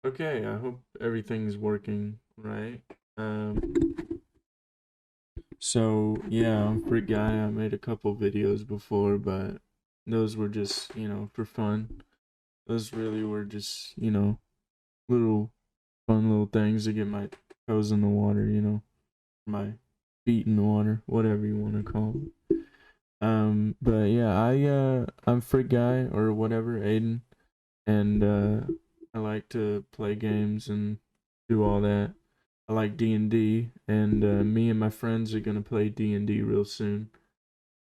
Okay, I hope everything's working right. So yeah, I'm FrickGuyy. I made a couple videos before, but those were just, for fun. Those really were just, little fun little things to get my toes in the water, my feet in the water, whatever you want to call it. But yeah, I'm FrickGuyy or whatever, Aiden, and I like to play games and do all that. I like D&D, and me and my friends are gonna play D&D real soon,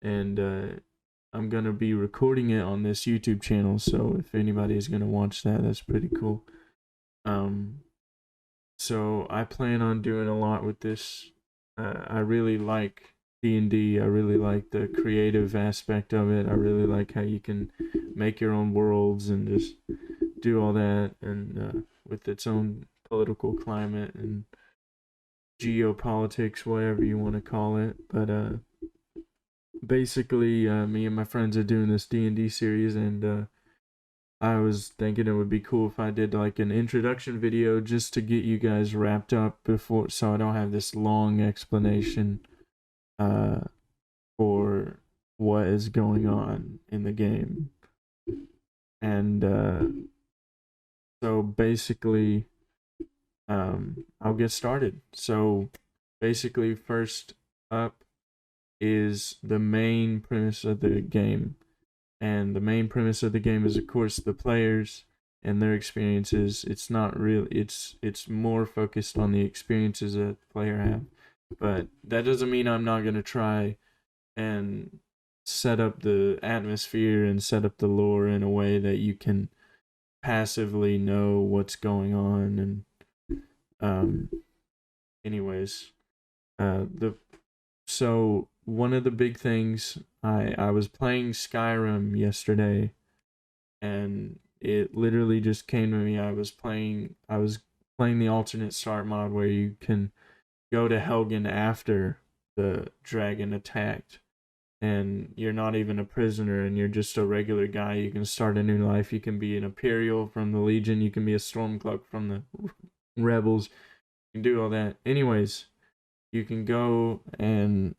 and I'm gonna be recording it on this YouTube channel. So if anybody is gonna watch that, that's pretty cool. Um, so I plan on doing a lot with this. I really like D&D. I really like the creative aspect of it. I really like how you can make your own worlds and just do all that, and with its own political climate and geopolitics, whatever you want to call it. But basically, me and my friends are doing this D&D series, and I was thinking it would be cool if I did like an introduction video just to get you guys wrapped up before, so I don't have this long explanation uh, for what is going on in the game. And so basically, I'll get started. So basically, first up is the main premise of the game. And the main premise of the game is, of course, the players and their experiences. It's not real. It's more focused on the experiences that the player have. But that doesn't mean I'm not gonna try and set up the atmosphere and set up the lore in a way that you can passively know what's going on. And anyways, the so one of the big things, I was playing Skyrim yesterday, and it literally just came to me. I was playing the alternate start mod where you can go to Helgen after the dragon attacked, and you're not even a prisoner and you're just a regular guy. You can start a new life. You can be an Imperial from the Legion, you can be a Stormcloak from the Rebels. You can do all that. Anyways, you can go and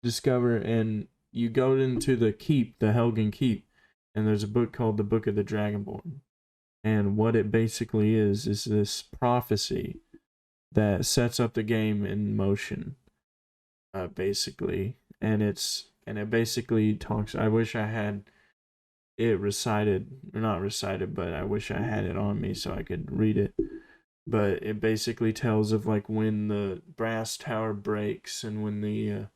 discover, and you go into the keep, the Helgen keep, and there's a book called the Book of the Dragonborn. And what it basically is this prophecy that sets up the game in motion, basically. And it basically talks. I wish I had it recited, or not recited, but I wish I had it on me so I could read it. But it basically tells of like when the brass tower breaks, and when the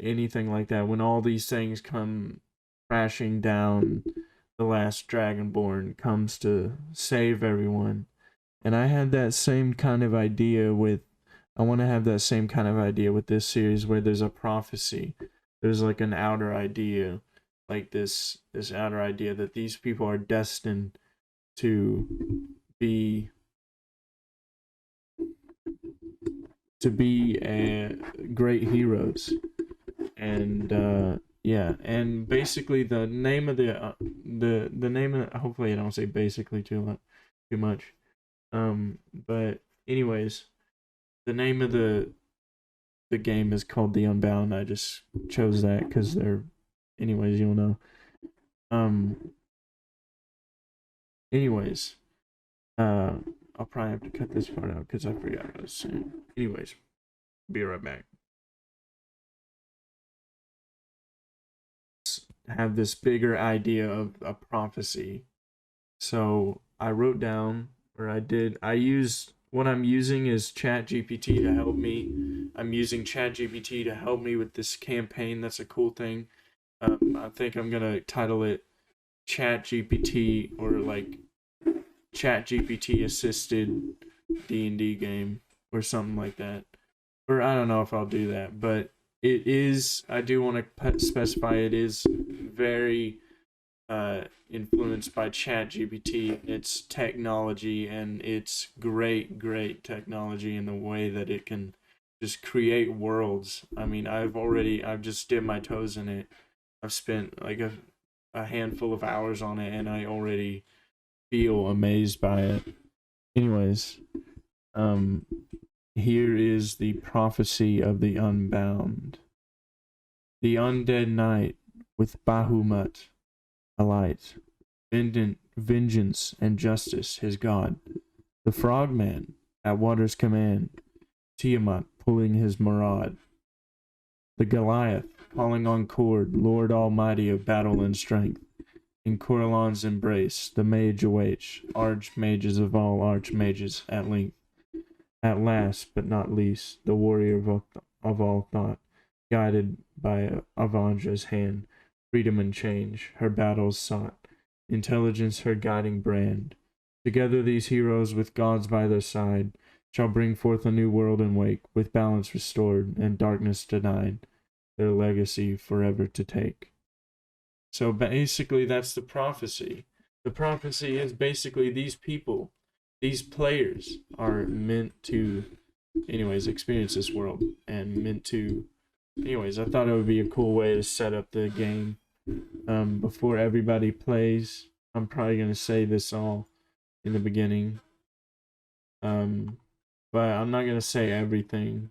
anything like that, when all these things come crashing down, the last dragonborn comes to save everyone. And I had that same kind of idea with I want to have that same kind of idea with this series, where there's a prophecy. There's like an outer idea, like this outer idea that these people are destined to be great heroes. And yeah, and basically the name of the name of hopefully I don't say basically too much. But anyways, the name of the game is called The Unbound. I just chose that because they're, anyways, you'll know. Um, anyways, uh, I'll probably have to cut this part out because I forgot what I was saying. Anyways, be right back. Have this bigger idea of a prophecy. So I wrote down, I used, what I'm using is ChatGPT to help me. I'm using ChatGPT to help me with this campaign. That's a cool thing. I think I'm gonna title it ChatGPT, or like ChatGPT assisted D&D game or something like that. Or I don't know if I'll do that, but it is. I do want to specify it is very influenced by ChatGPT, its technology, and its great technology in the way that it can just create worlds. I mean, I've just dipped my toes in it. I've spent like a handful of hours on it, and I already feel amazed by it. Anyways, here is the prophecy of the Unbound. The undead night with Bahamut alight, vengeance and justice his god. The frogman at water's command, Tiamat pulling his maraude. The Goliath calling on Cord, Lord Almighty of battle and strength. In Coralon's embrace, the mage awaits, archmages of all archmages at length. At last, but not least, the warrior of all thought, guided by Avandra's hand, freedom and change, her battles sought, intelligence her guiding brand. Together these heroes, with gods by their side, shall bring forth a new world and wake, with balance restored and darkness denied, their legacy forever to take. So basically that's the prophecy. The prophecy is basically these people, these players are meant to, anyways, experience this world and meant to, anyways, I thought it would be a cool way to set up the game. Before everybody plays, I'm probably going to say this all in the beginning. But I'm not going to say everything.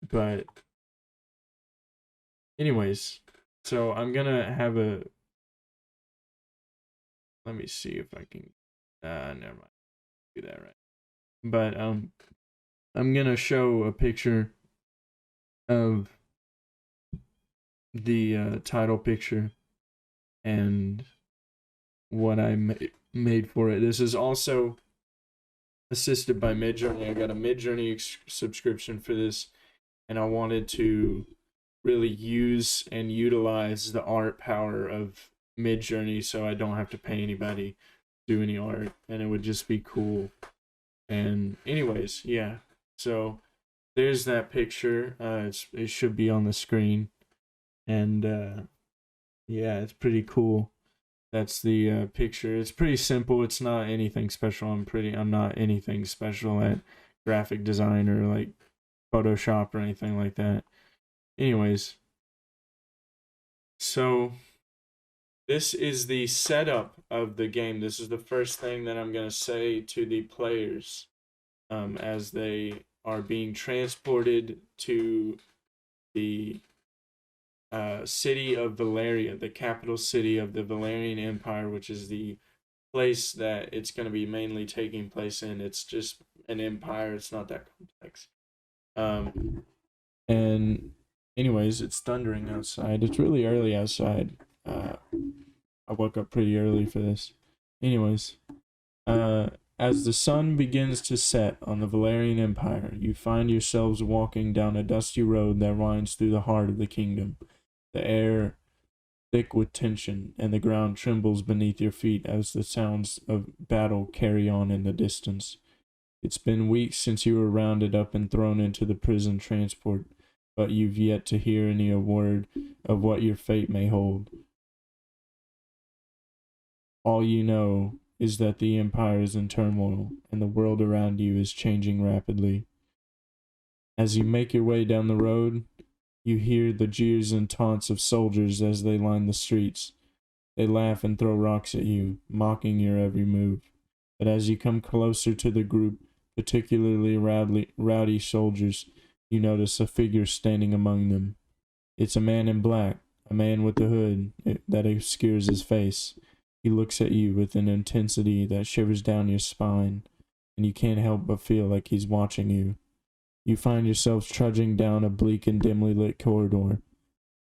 But anyways, so I'm gonna have a, let me see if I can, never mind, do that right. But I'm gonna show a picture of the title picture and what I made for it. This is also assisted by Midjourney. I got a Midjourney subscription for this, and I wanted to really use and utilize the art power of Midjourney so I don't have to pay anybody to do any art, and it would just be cool. And anyways, yeah, so there's that picture. It should be on the screen, and yeah, it's pretty cool. That's the picture. It's pretty simple. It's not anything special. I'm not anything special at graphic design or like Photoshop or anything like that. Anyways, so this is the setup of the game. This is the first thing that I'm going to say to the players as they are being transported to the city of Valeria, the capital city of the Valerian Empire, which is the place that it's going to be mainly taking place in. It's just an empire. It's not that complex. And anyways, it's thundering outside. It's really early outside. I woke up pretty early for this. Anyways, as the sun begins to set on the Valerian Empire, you find yourselves walking down a dusty road that winds through the heart of the kingdom. The air thick with tension, and the ground trembles beneath your feet as the sounds of battle carry on in the distance. It's been weeks since you were rounded up and thrown into the prison transport, but you've yet to hear any word of what your fate may hold. All you know is that the Empire is in turmoil, and the world around you is changing rapidly. As you make your way down the road, you hear the jeers and taunts of soldiers as they line the streets. They laugh and throw rocks at you, mocking your every move. But as you come closer to the group, particularly rowdy soldiers, you notice a figure standing among them. It's a man in black, a man with a hood that obscures his face. He looks at you with an intensity that shivers down your spine, and you can't help but feel like he's watching you. You find yourselves trudging down a bleak and dimly lit corridor.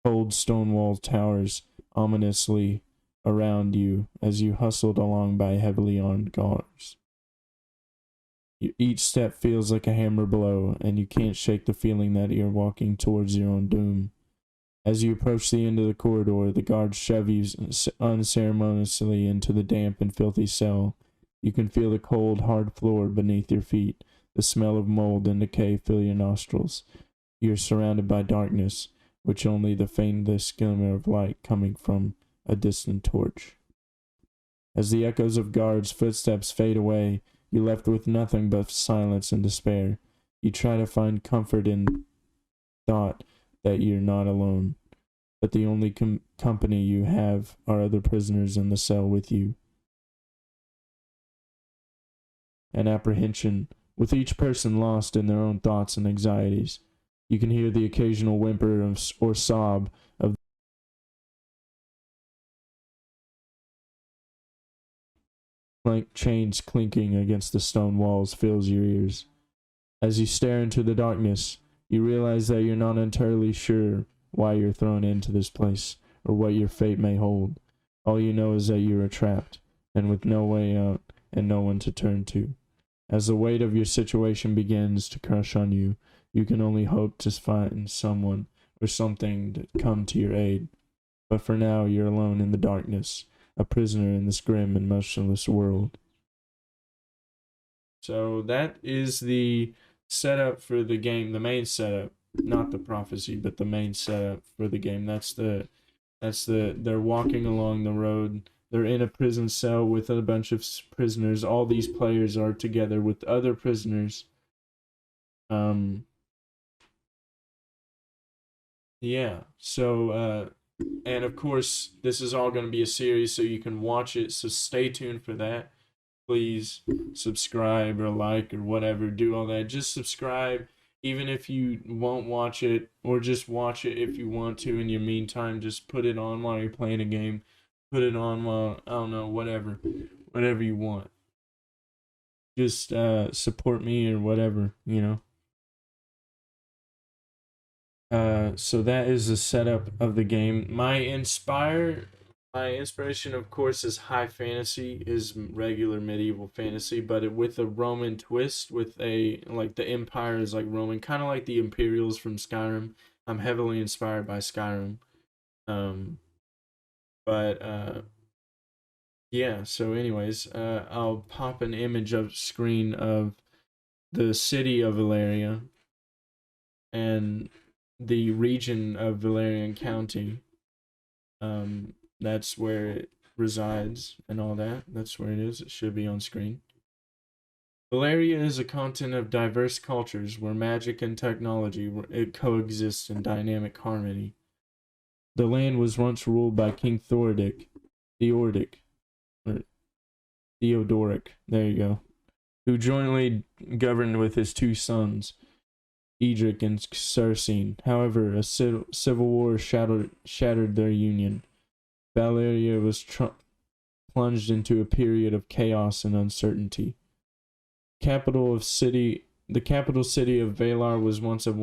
Cold stone walls towers ominously around you as you hustled along by heavily armed guards. Each step feels like a hammer blow, and you can't shake the feeling that you're walking towards your own doom. As you approach the end of the corridor, the guards shove you unceremoniously into the damp and filthy cell. You can feel the cold, hard floor beneath your feet. The smell of mold and decay fill your nostrils. You are surrounded by darkness, which only the faintest glimmer of light coming from a distant torch. As the echoes of guards' footsteps fade away, you're left with nothing but silence and despair. You try to find comfort in thought that you're not alone, but the only company you have are other prisoners in the cell with you. And apprehension, with each person lost in their own thoughts and anxieties. You can hear the occasional whimper or sob of chains clinking against the stone walls fills your ears. As you stare into the darkness, you realize that you're not entirely sure why you're thrown into this place or what your fate may hold. All you know is that you are trapped, and with no way out and no one to turn to. As the weight of your situation begins to crush on you, you can only hope to find someone or something to come to your aid. But for now, you're alone in the darkness, a prisoner in this grim and motionless world. So that is the setup for the game, the main setup, not the prophecy, but the main setup for the game. They're walking along the road. They're in a prison cell with a bunch of prisoners. All these players are together with other prisoners. Yeah. So, and of course, this is all going to be a series, so you can watch it. So stay tuned for that. Please subscribe or like or whatever. Do all that. Just subscribe, even if you won't watch it, or just watch it if you want to. In your meantime, just put it on while you're playing a game. Put it on while, I don't know, whatever you want. Just support me or whatever, you know. So that is the setup of the game. My inspiration, of course, is high fantasy, is regular medieval fantasy, but with a Roman twist, with like the Empire is like Roman, kind of like the Imperials from Skyrim. I'm heavily inspired by Skyrim. But yeah, so anyways, I'll pop an image up screen of the city of Valeria and the region of Valerian County. That's where it resides and all that. That's where it is. It should be on screen. Valeria is a continent of diverse cultures where magic and technology coexist in dynamic harmony. The land was once ruled by King Theodoric, there you go, who jointly governed with his two sons, Edric and Cersei. However, a civil war shattered their union. Valeria was plunged into a period of chaos and uncertainty. The capital city of Valar was once a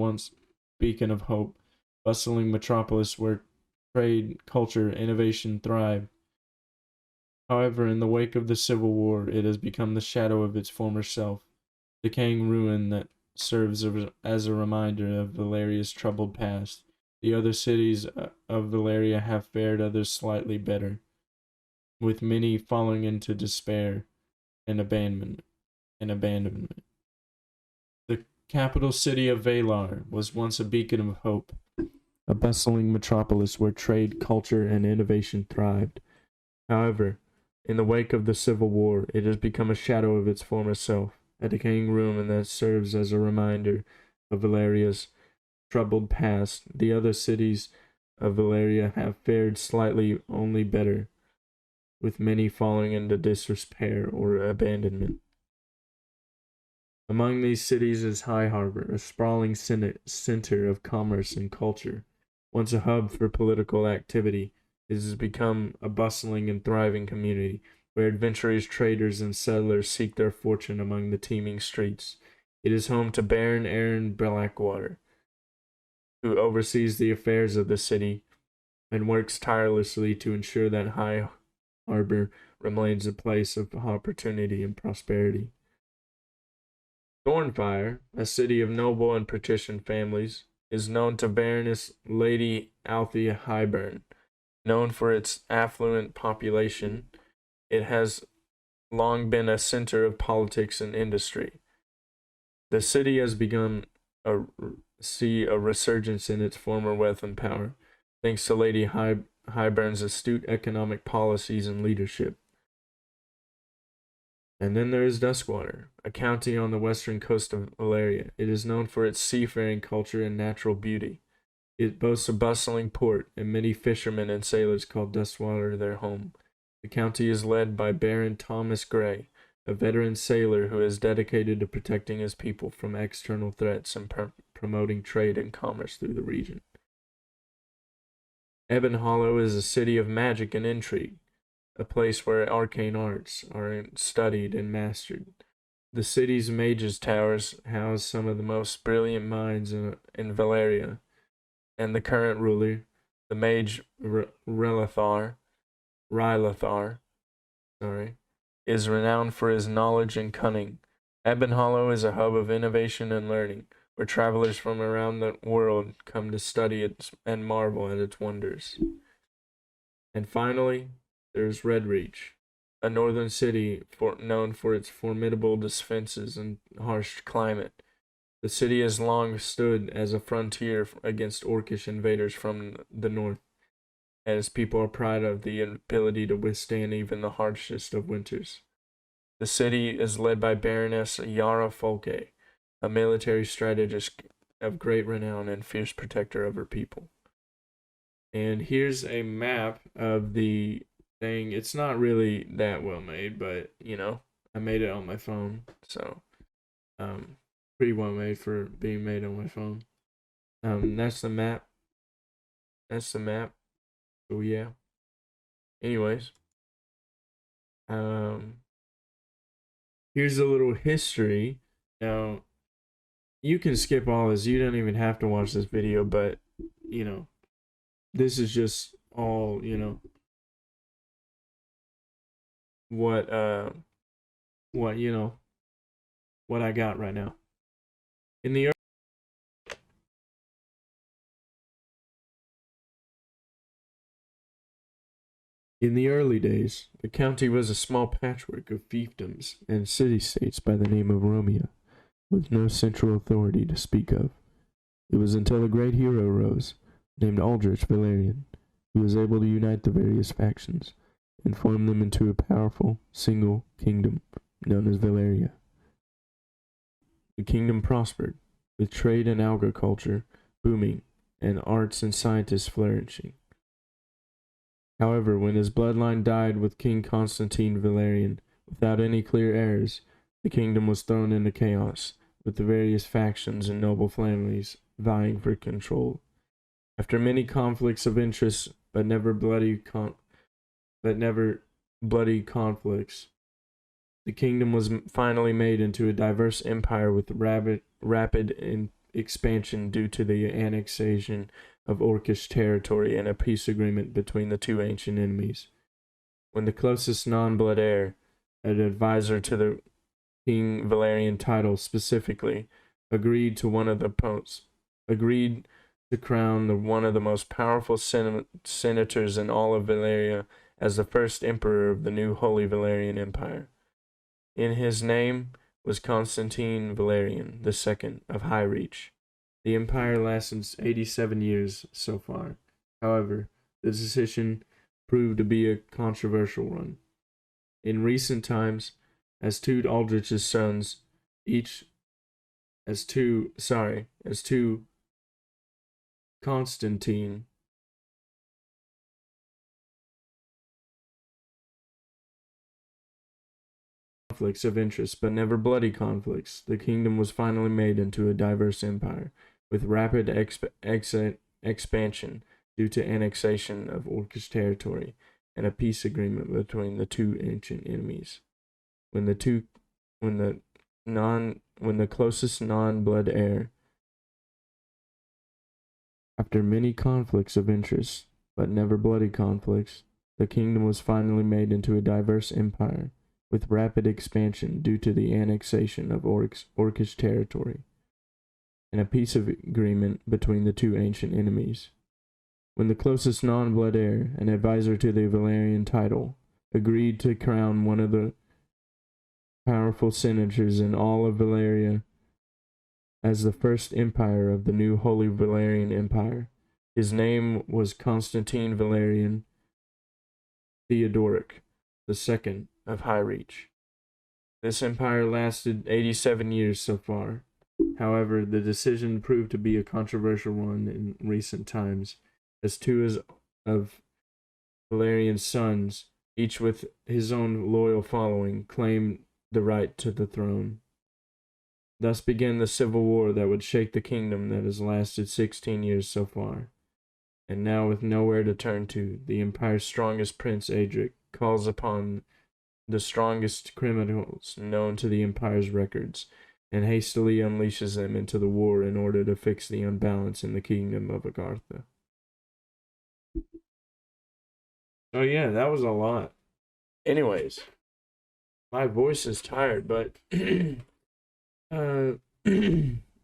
beacon of hope, bustling metropolis where trade, culture, innovation thrived. However, in the wake of the Civil War, it has become the shadow of its former self, decaying ruin that serves as a reminder of Valeria's troubled past. The other cities of Valeria have fared others slightly better, with many falling into despair and abandonment. The capital city of Valar was once a beacon of hope, a bustling metropolis where trade, culture, and innovation thrived. However, in the wake of the Civil War, it has become a shadow of its former self, a decaying ruin that serves as a reminder of Valeria's troubled past. The other cities of Valeria have fared slightly only better, with many falling into disrepair or abandonment. Among these cities is High Harbor, a sprawling center of commerce and culture. Once a hub for political activity, it has become a bustling and thriving community where adventurers, traders, and settlers seek their fortune among the teeming streets. It is home to Baron Aaron Blackwater, who oversees the affairs of the city and works tirelessly to ensure that High Harbor remains a place of opportunity and prosperity. Thornfire, a city of noble and patrician families, is known to Baroness Lady Althea Highburn. Known for its affluent population, it has long been a center of politics and industry. The city has begun to see a resurgence in its former wealth and power, thanks to Lady Highburn's astute economic policies and leadership. And then there is Duskwater, a county on the western coast of Valeria. It is known for its seafaring culture and natural beauty. It boasts a bustling port, and many fishermen and sailors call Dustwater their home. The county is led by Baron Thomas Gray, a veteran sailor who is dedicated to protecting his people from external threats and promoting trade and commerce through the region. Ebon Hollow is a city of magic and intrigue, a place where arcane arts are studied and mastered. The city's mages' towers house some of the most brilliant minds in Valeria, and the current ruler, the mage Rylathar, is renowned for his knowledge and cunning. Ebon Hollow is a hub of innovation and learning, where travelers from around the world come to study it and marvel at its wonders. And finally, there's Redreach, a northern city known for its formidable defenses and harsh climate. The city has long stood as a frontier against Orcish invaders from the north, as people are proud of the ability to withstand even the harshest of winters. The city is led by Baroness Yara Folke, a military strategist of great renown and fierce protector of her people. And here's a map of the thing. It's not really that well made, but you know, I made it on my phone, so pretty well made for being made on my phone. That's the map. That's the map. So yeah. Anyways, here's a little history. Now, you can skip all this. You don't even have to watch this video, but you know, this is just all, you know, what you know, what I got right now. In the early days, the county was a small patchwork of fiefdoms and city-states by the name of Romea, with no central authority to speak of. It was until a great hero rose, named Aldrich Valerian, who was able to unite the various factions and form them into a powerful, single kingdom known as Valeria. The kingdom prospered, with trade and agriculture booming and arts and scientists flourishing. However, when his bloodline died with King Constantine Valerian, without any clear heirs, the kingdom was thrown into chaos, with the various factions and noble families vying for control. After many conflicts of interest, but never bloody conflicts, the kingdom was finally made into a diverse empire with rapid expansion due to the annexation of Orcish territory and a peace agreement between the two ancient enemies. When the closest non-blood heir, an advisor to the King Valerian title specifically, agreed to crown one of the most powerful senators in all of Valeria as the first emperor of the new Holy Valerian Empire. In his name was Constantine Valerian II of High Reach. The empire lasted 87 years so far. However, the decision proved to be a controversial one. In recent times, as two Aldrich's sons, as two Constantine conflicts of interest, but never bloody conflicts, the kingdom was finally made into a diverse empire, with rapid expansion due to annexation of Orcish territory and a peace agreement between the two ancient enemies. When the closest non-blood heir, after many conflicts of interest, but never bloody conflicts, the kingdom was finally made into a diverse empire, with rapid expansion due to the annexation of Orcish territory, and a peace agreement between the two ancient enemies. When the closest non-blood heir, an advisor to the Valerian title, agreed to crown one of the powerful senators in all of Valeria as the first empire of the new Holy Valerian Empire. His name was Constantine Valerian Theodoric II of High Reach. This empire lasted 87 years so far. However, the decision proved to be a controversial one in recent times, as two of Valerian's sons, each with his own loyal following, claimed the right to the throne. Thus began the civil war that would shake the kingdom that has lasted 16 years so far. And now, with nowhere to turn to, the Empire's strongest prince, Adric, calls upon the strongest criminals known to the Empire's records, and hastily unleashes them into the war in order to fix the unbalance in the kingdom of Agartha. Oh yeah, that was a lot. Anyways, my voice is tired, but that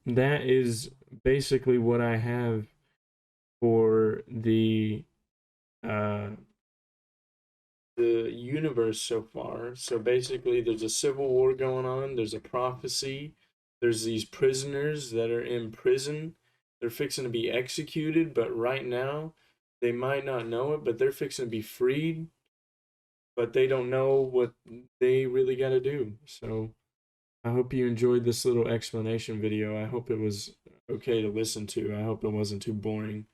is basically what I have for the universe so far. So basically, there's a civil war going on. There's a prophecy. There's these prisoners that are in prison. They're fixing to be executed, but right now, they might not know it, but they're fixing to be freed. But they don't know what they really got to do. So I hope you enjoyed this little explanation video. I hope it was okay to listen to. I hope it wasn't too boring.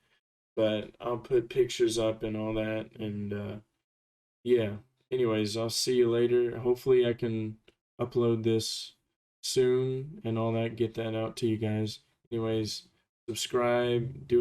But I'll put pictures up and all that. And yeah. Anyways, I'll see you later. Hopefully I can upload this soon and all that. Get that out to you guys. Anyways, subscribe. Do